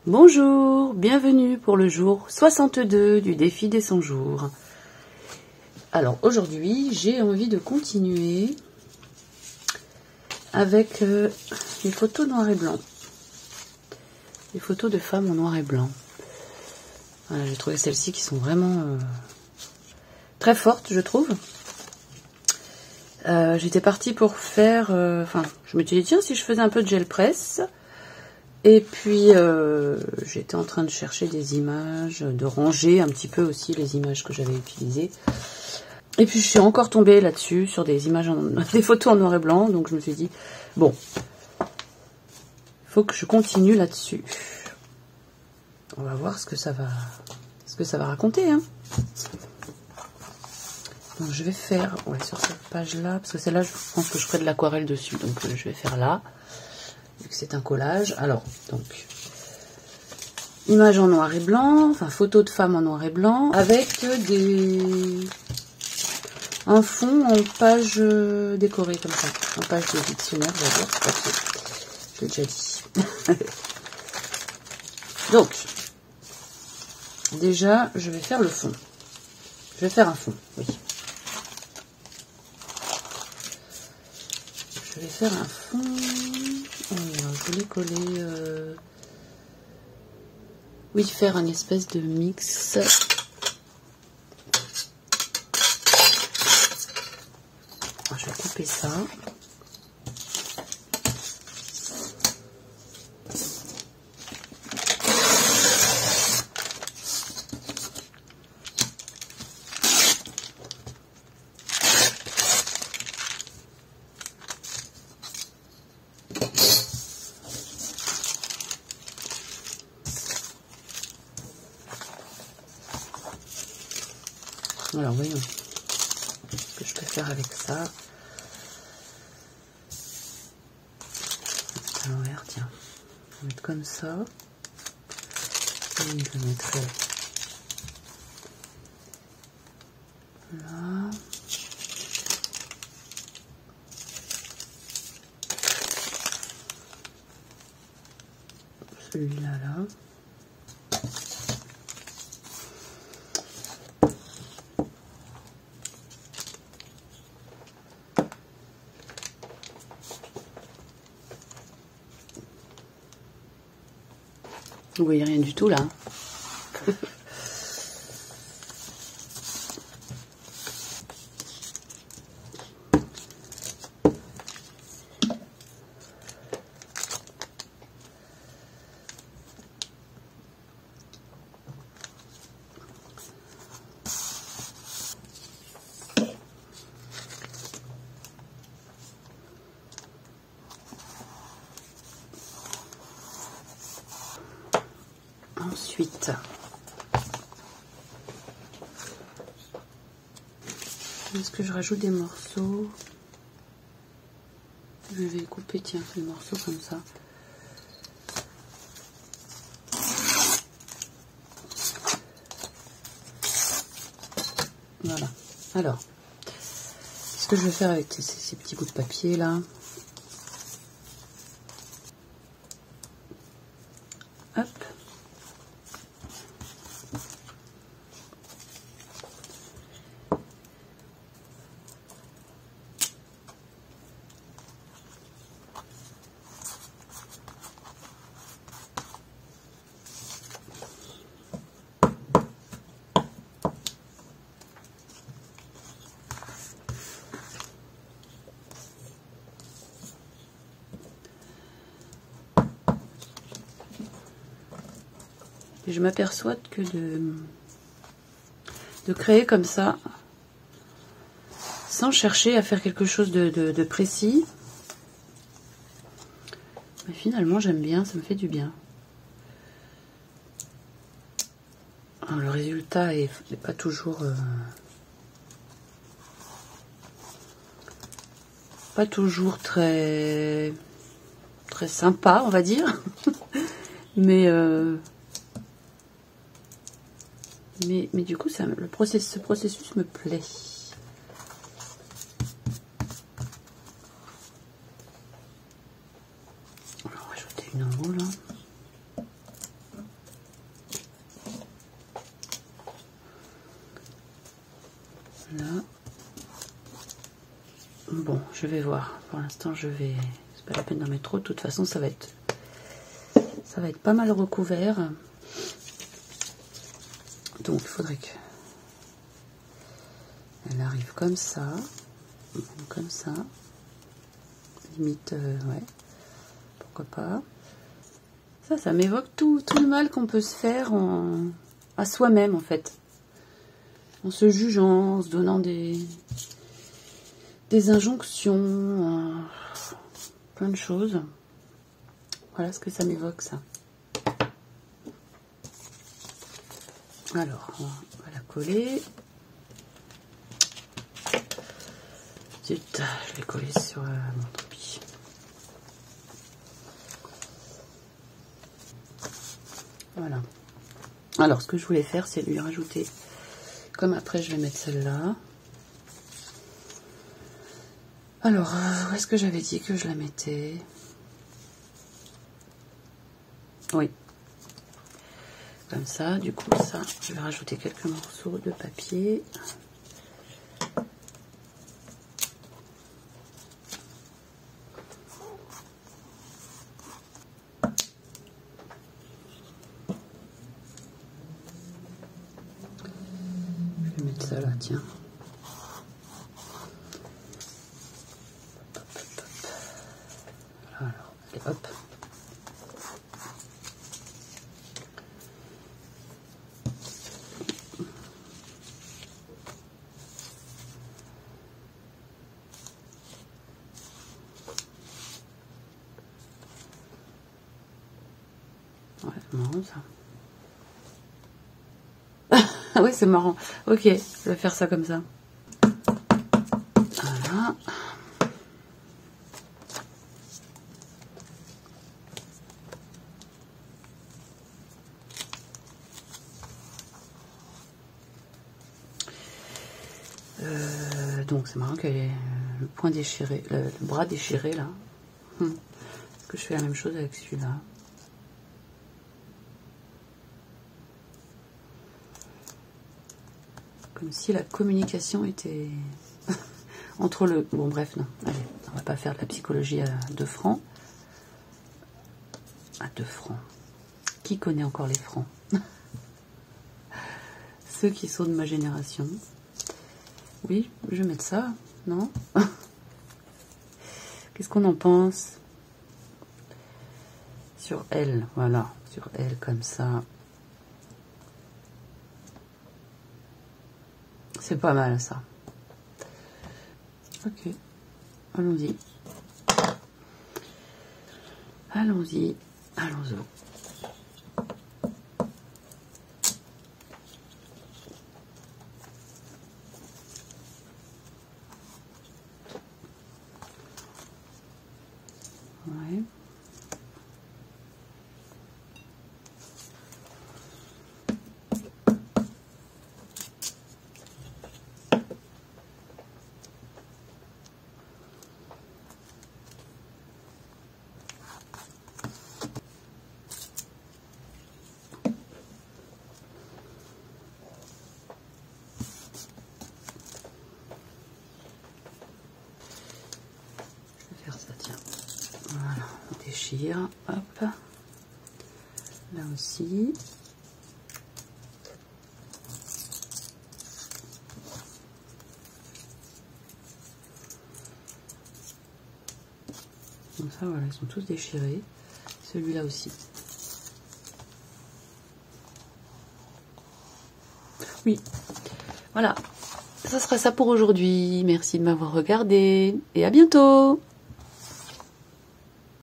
Bonjour, bienvenue pour le jour 62 du défi des 100 jours. Alors aujourd'hui, j'ai envie de continuer avec les photos noir et blanc. Les photos de femmes en noir et blanc. Voilà, j'ai trouvé celles-ci qui sont vraiment très fortes, je trouve. J'étais partie pour faire... je me suis dit, tiens, si je faisais un peu de gel presse. Et puis, j'étais en train de chercher des images, de ranger un petit peu aussi les images que j'avais utilisées. Et puis, je suis encore tombée là-dessus, sur des images, des photos en noir et blanc. Donc, je me suis dit, bon, il faut que je continue là-dessus. On va voir ce que ça va raconter, hein. Donc, je vais faire, sur cette page-là, parce que celle-là, je pense que je ferai de l'aquarelle dessus. Donc, je vais faire là. Vu que c'est un collage. Alors, donc, images en noir et blanc, enfin, photos de femmes en noir et blanc, avec un fond en page décorée, comme ça, en page de dictionnaire, j'adore ce papier, je l'ai déjà dit. Donc, déjà, je vais faire le fond. Je vais faire un fond, oui. Je vais faire un fond... je voulais coller... Oui, faire un espèce de mix. Je vais couper ça. Alors voyons ce que je peux faire avec ça. À l'envers, tiens. Je vais mettre comme ça. Et je le mettrai là. Celui-là, là. Vous voyez rien du tout là. Ensuite, est-ce que je rajoute des morceaux? Je vais couper, tiens, les morceaux comme ça. Voilà. Alors, qu'est-ce que je vais faire avec ces petits bouts de papier là? Hop. Et je m'aperçois que de créer comme ça, sans chercher à faire quelque chose de précis, mais finalement j'aime bien, ça me fait du bien. Alors, le résultat n'est pas toujours très sympa, on va dire. mais du coup, ce processus me plaît. une en haut là. Là. Bon, je vais voir. Pour l'instant, c'est pas la peine d'en mettre trop. De toute façon, ça va être pas mal recouvert. Donc, il faudrait qu'elle arrive comme ça. Comme ça. Limite, ouais. Pourquoi pas. Ça m'évoque tout le mal qu'on peut se faire à soi-même, en fait. En se jugeant, en se donnant des injonctions, plein de choses. Voilà ce que ça m'évoque, ça. Alors, on va la coller. Zut, je l'ai collée sur... bon, tant pis. Voilà. Alors, ce que je voulais faire, c'est lui rajouter... Comme après, je vais mettre celle-là. Alors, où est-ce que j'avais dit que je la mettais? Oui. Comme ça, du coup, ça, je vais rajouter quelques morceaux de papier. Je vais mettre ça là, tiens. Alors, allez, hop. Ouais, c'est marrant ça. Ah oui, c'est marrant. Ok, je vais faire ça comme ça. Voilà. Donc c'est marrant qu'il y ait le point déchiré, le bras déchiré là. Est-ce que je fais la même chose avec celui-là? Comme si la communication était entre le... Bon bref, non. Allez, on va pas faire de la psychologie à 2 francs. À 2 francs. Qui connaît encore les francs? Ceux qui sont de ma génération. Oui, je vais mettre ça, non? Qu'est-ce qu'on en pense? Sur elle, voilà. Sur elle, comme ça. C'est pas mal, ça. Ok. Allons-y. Allons-y. Allons-y. Ouais. Voilà, on déchire, hop, là aussi. Donc ça, voilà, ils sont tous déchirés. Celui-là aussi. Oui, voilà, ça sera ça pour aujourd'hui. Merci de m'avoir regardé et à bientôt.